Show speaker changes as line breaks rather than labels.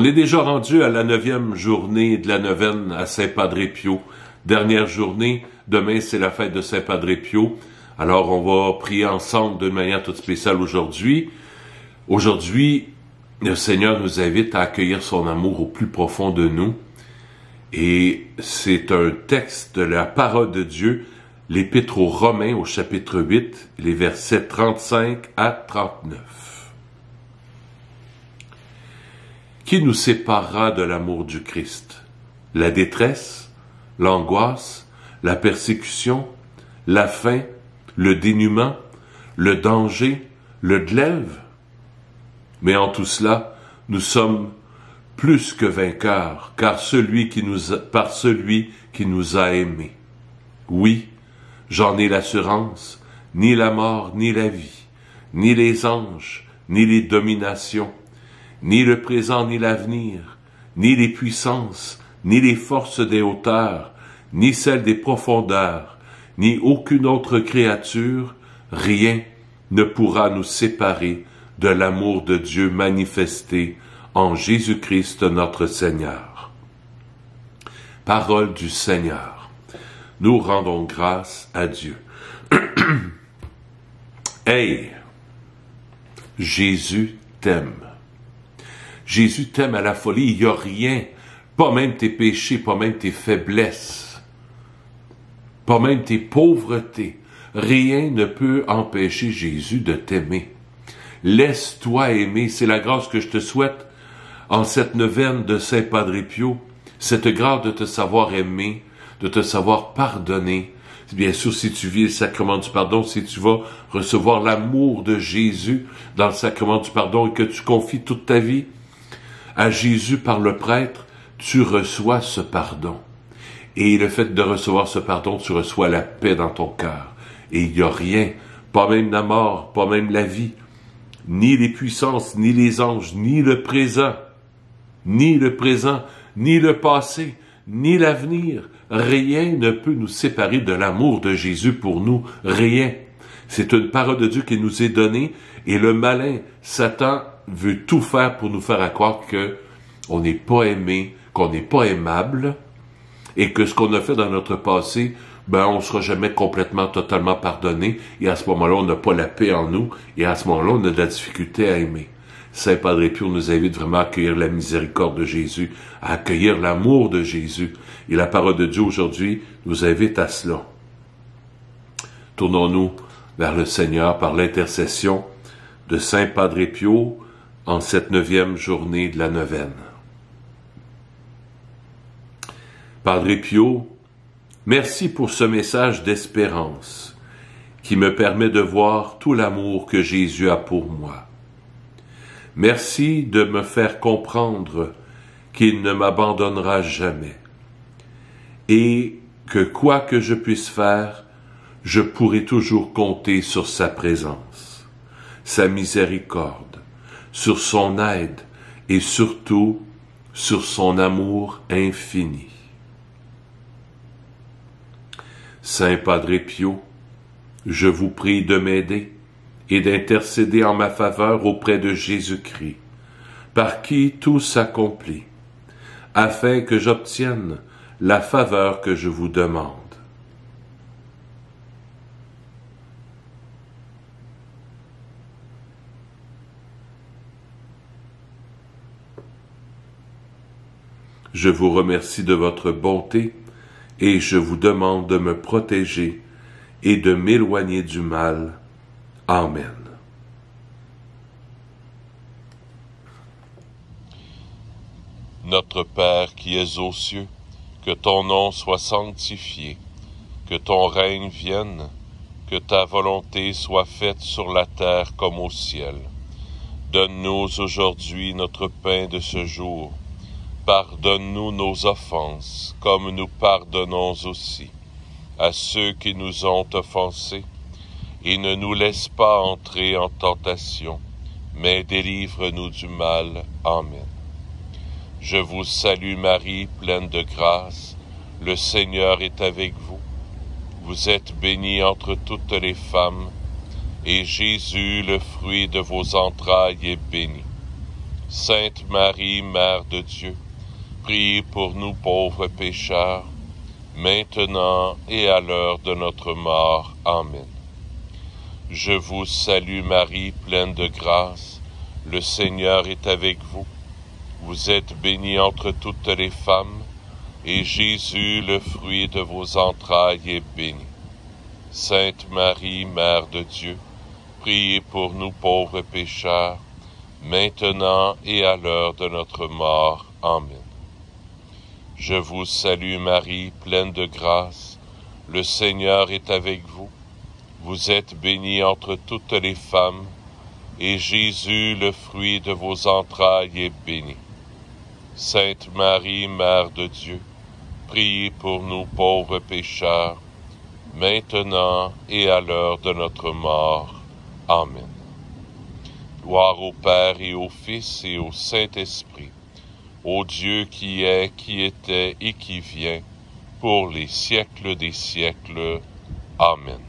On est déjà rendu à la 9e journée de la neuvaine à Saint-Padre Pio. Dernière journée, demain c'est la fête de Saint-Padre Pio. Alors on va prier ensemble d'une manière toute spéciale aujourd'hui. Aujourd'hui, le Seigneur nous invite à accueillir son amour au plus profond de nous. Et c'est un texte de la parole de Dieu, l'Épître aux Romains au chapitre 8, les versets 35 à 39. Qui nous séparera de l'amour du Christ? La détresse, l'angoisse, la persécution, la faim, le dénuement, le danger, le glaive? Mais en tout cela, nous sommes plus que vainqueurs, car par celui qui nous a aimés. Oui, j'en ai l'assurance, ni la mort, ni la vie, ni les anges, ni les dominations, ni le présent, ni l'avenir, ni les puissances, ni les forces des hauteurs, ni celles des profondeurs, ni aucune autre créature, rien ne pourra nous séparer de l'amour de Dieu manifesté en Jésus-Christ notre Seigneur. Parole du Seigneur. Nous rendons grâce à Dieu. Hey! Jésus t'aime. Jésus t'aime à la folie, il n'y a rien, pas même tes péchés, pas même tes faiblesses, pas même tes pauvretés. Rien ne peut empêcher Jésus de t'aimer. Laisse-toi aimer, c'est la grâce que je te souhaite en cette neuvaine de Saint-Padre Pio, cette grâce de te savoir aimer, de te savoir pardonner. Bien sûr, si tu vis le sacrement du pardon, si tu vas recevoir l'amour de Jésus dans le sacrement du pardon et que tu confies toute ta vie à Jésus par le prêtre, tu reçois ce pardon. Et le fait de recevoir ce pardon, tu reçois la paix dans ton cœur. Et il n'y a rien, pas même la mort, pas même la vie, ni les puissances, ni les anges, ni le présent, ni le passé, ni l'avenir. Rien ne peut nous séparer de l'amour de Jésus pour nous. Rien. C'est une parole de Dieu qui nous est donnée et le malin, Satan, veut tout faire pour nous faire croire qu'on n'est pas aimé, qu'on n'est pas aimable et que ce qu'on a fait dans notre passé, on ne sera jamais complètement, totalement pardonné et à ce moment-là, on n'a pas la paix en nous et à ce moment-là, on a de la difficulté à aimer. Saint-Padre Pio nous invite vraiment à accueillir la miséricorde de Jésus, à accueillir l'amour de Jésus. Et la parole de Dieu aujourd'hui nous invite à cela. Tournons-nous vers le Seigneur par l'intercession de Saint-Padre Pio en cette 9e journée de la neuvaine. Padre Pio, merci pour ce message d'espérance qui me permet de voir tout l'amour que Jésus a pour moi. Merci de me faire comprendre qu'il ne m'abandonnera jamais et que quoi que je puisse faire, je pourrai toujours compter sur sa présence, sa miséricorde, sur son aide et surtout sur son amour infini. Saint Padre Pio, je vous prie de m'aider et d'intercéder en ma faveur auprès de Jésus-Christ, par qui tout s'accomplit, afin que j'obtienne la faveur que je vous demande. Je vous remercie de votre bonté et je vous demande de me protéger et de m'éloigner du mal. Amen.
Notre Père qui es aux cieux, que ton nom soit sanctifié, que ton règne vienne, que ta volonté soit faite sur la terre comme au ciel. Donne-nous aujourd'hui notre pain de ce jour. Pardonne-nous nos offenses, comme nous pardonnons aussi à ceux qui nous ont offensés. Et ne nous laisse pas entrer en tentation, mais délivre-nous du mal. Amen. Je vous salue Marie, pleine de grâce, le Seigneur est avec vous. Vous êtes bénie entre toutes les femmes, et Jésus, le fruit de vos entrailles, est béni. Sainte Marie, Mère de Dieu, priez pour nous pauvres pécheurs, maintenant et à l'heure de notre mort. Amen. Je vous salue Marie, pleine de grâce, le Seigneur est avec vous. Vous êtes bénie entre toutes les femmes, et Jésus, le fruit de vos entrailles, est béni. Sainte Marie, Mère de Dieu, priez pour nous pauvres pécheurs, maintenant et à l'heure de notre mort. Amen. Je vous salue Marie, pleine de grâce, le Seigneur est avec vous. Vous êtes bénie entre toutes les femmes, et Jésus, le fruit de vos entrailles, est béni. Sainte Marie, Mère de Dieu, priez pour nous pauvres pécheurs, maintenant et à l'heure de notre mort. Amen. Gloire au Père et au Fils et au Saint-Esprit, au Dieu qui est, qui était et qui vient, pour les siècles des siècles. Amen.